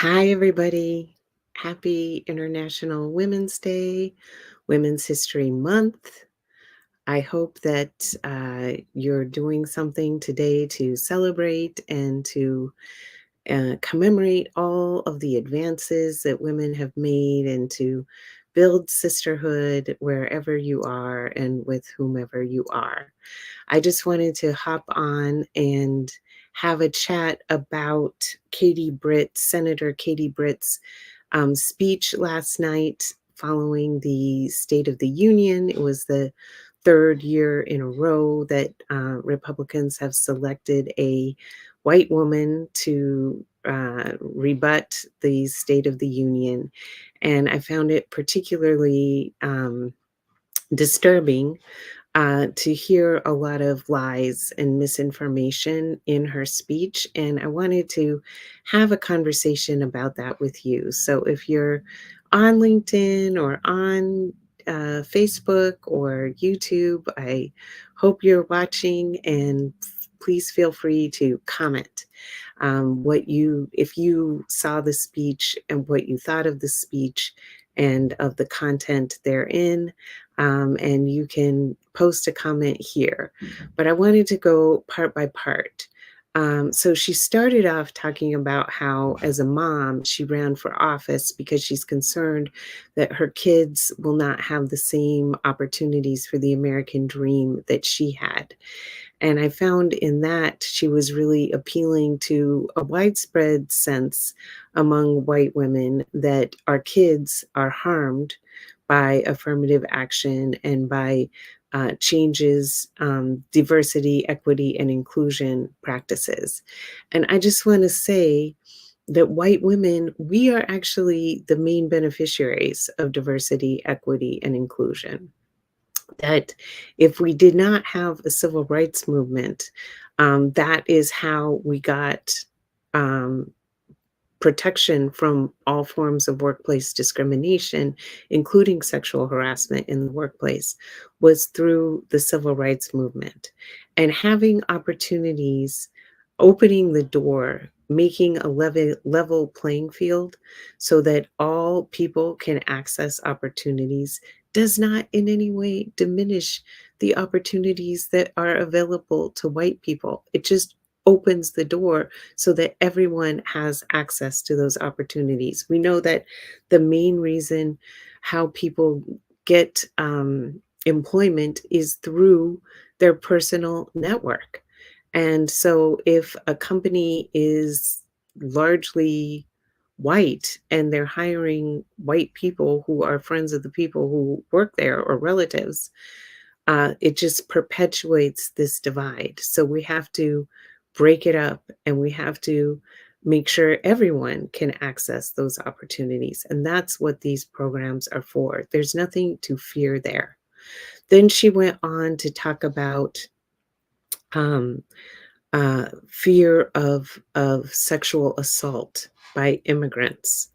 Hi, everybody. Happy International Women's Day, Women's History Month. I hope that you're doing something today to celebrate and to commemorate all of the advances that women have made and to build sisterhood wherever you are and with whomever you are. I just wanted to hop on and have a chat about Senator Katie Britt's speech last night following the State of the Union. It was the third year in a row that Republicans have selected a white woman to rebut the State of the Union. And I found it particularly disturbing to hear a lot of lies and misinformation in her speech. And I wanted to have a conversation about that with you. So if you're on LinkedIn or on Facebook or YouTube, I hope you're watching and please feel free to comment if you saw the speech and what you thought of the speech and of the content therein. And you can post a comment here. But I wanted to go part by part. So she started off talking about how, as a mom, she ran for office because she's concerned that her kids will not have the same opportunities for the American dream that she had. And I found in that she was really appealing to a widespread sense among white women that our kids are harmed by affirmative action and by changes, diversity, equity, and inclusion practices. And I just want to say that white women, we are actually the main beneficiaries of diversity, equity, and inclusion. That if we did not have a civil rights movement, that is how we got um, protection from all forms of workplace discrimination, including sexual harassment in the workplace, was through the civil rights movement. And having opportunities, opening the door, making a level playing field so that all people can access opportunities does not in any way diminish the opportunities that are available to white people. It just opens the door so that everyone has access to those opportunities. We know that the main reason how people get employment is through their personal network. And so if a company is largely white and they're hiring white people who are friends of the people who work there or relatives, it just perpetuates this divide. So we have to break it up and we have to make sure everyone can access those opportunities. And that's what these programs are for. There's nothing to fear there. Then she went on to talk about um, fear of sexual assault by immigrants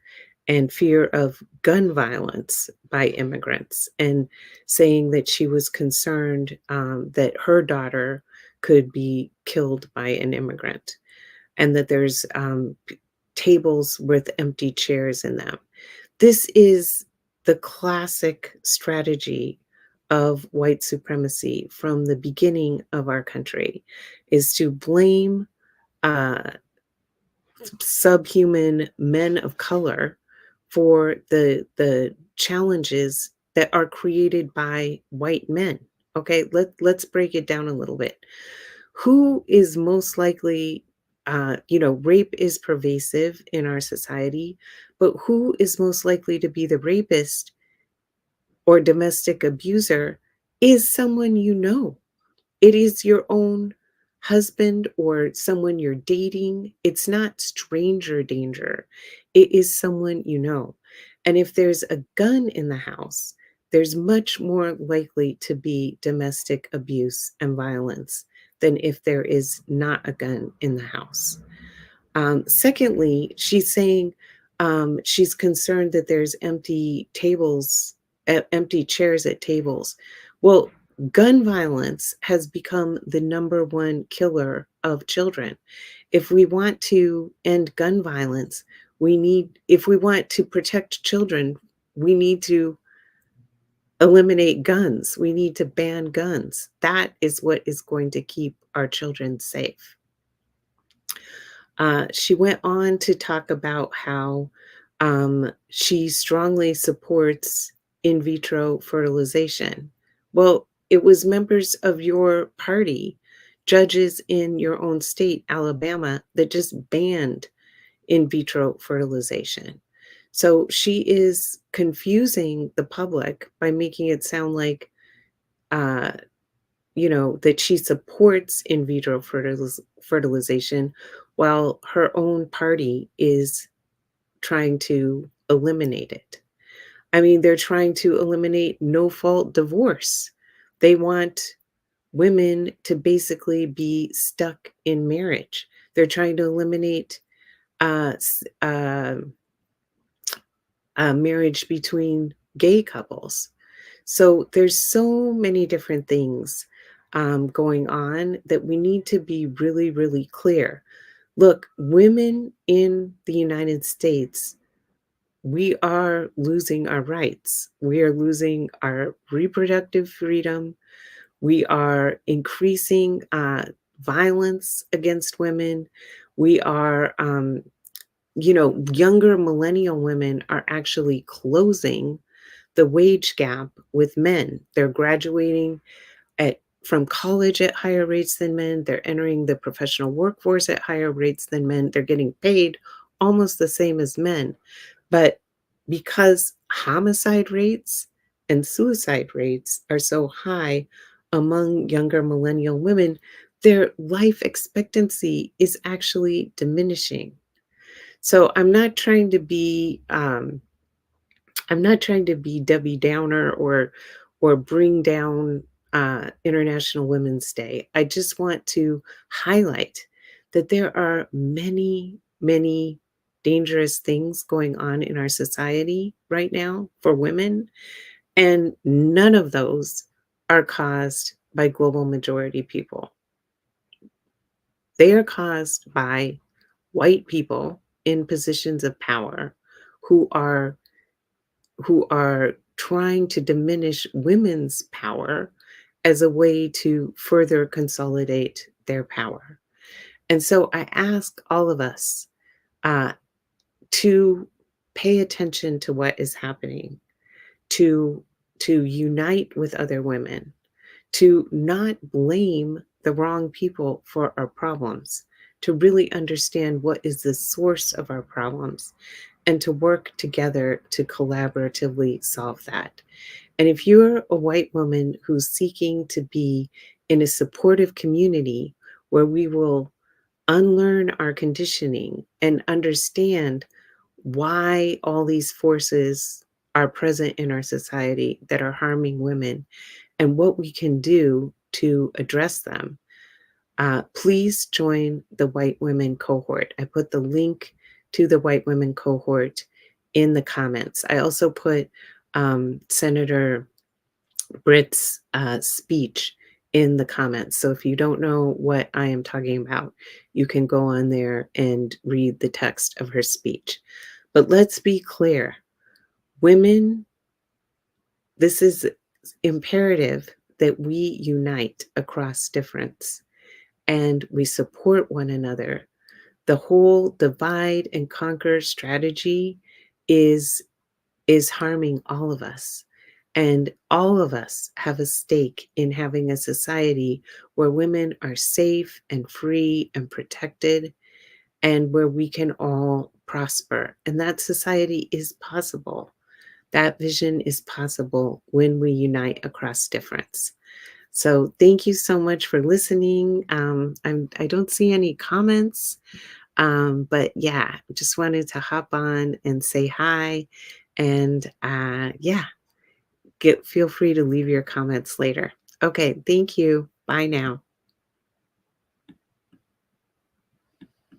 and fear of gun violence by immigrants, and saying that she was concerned that her daughter could be killed by an immigrant and that there's tables with empty chairs in them. This is the classic strategy of white supremacy from the beginning of our country, is to blame uh, subhuman men of color for the challenges that are created by white men. Okay, let's break it down a little bit. Who is most likely, rape is pervasive in our society, but who is most likely to be the rapist or domestic abuser is someone you know. It is your own husband or someone you're dating. It's not stranger danger. It is someone you know. And if there's a gun in the house, there's much more likely to be domestic abuse and violence than if there is not a gun in the house. Secondly, she's saying she's concerned that there's empty chairs at tables. Well, gun violence has become the number one killer of children. If we want to end gun violence, If we want to protect children, we need to eliminate guns. We need to ban guns. That is what is going to keep our children safe. She went on to talk about how she strongly supports in vitro fertilization. Well, it was members of your party, judges in your own state, Alabama, that just banned in vitro fertilization. So she is confusing the public by making it sound like, uh, that she supports in vitro fertilization while her own party is trying to eliminate it. I mean, they're trying to eliminate no fault divorce. They want women to basically be stuck in marriage. They're trying to eliminate uh, s- uh, marriage between gay couples. So there's so many different things going on that we need to be really, really clear. Look, women in the United States, we are losing our rights. We are losing our reproductive freedom. We are increasing violence against women. We are, younger millennial women are actually closing the wage gap with men. They're graduating at from college at higher rates than men. They're entering the professional workforce at higher rates than men. They're getting paid almost the same as men. But because homicide rates and suicide rates are so high among younger millennial women, their life expectancy is actually diminishing. So I'm not trying to be Debbie Downer or bring down International Women's Day. I just want to highlight that there are many, many dangerous things going on in our society right now for women, and none of those are caused by global majority people. They are caused by white people in positions of power who are trying to diminish women's power as a way to further consolidate their power. And so I ask all of us uh, to pay attention to what is happening, to unite with other women, to not blame the wrong people for our problems, to really understand what is the source of our problems, and to work together to collaboratively solve that. And if you're a white woman who's seeking to be in a supportive community where we will unlearn our conditioning and understand why all these forces are present in our society that are harming women and what we can do to address them, please join the White Women cohort. I put the link to the White Women cohort in the comments. I also put Senator Britt's speech in the comments. So if you don't know what I am talking about, you can go on there and read the text of her speech. But let's be clear, women, this is imperative that we unite across difference and we support one another. The whole divide and conquer strategy is harming all of us. And all of us have a stake in having a society where women are safe and free and protected and where we can all prosper. And that society is possible. That vision is possible when we unite across difference. So thank you so much for listening. I don't see any comments, but yeah, just wanted to hop on and say hi. And yeah, feel free to leave your comments later. Okay, thank you. Bye now.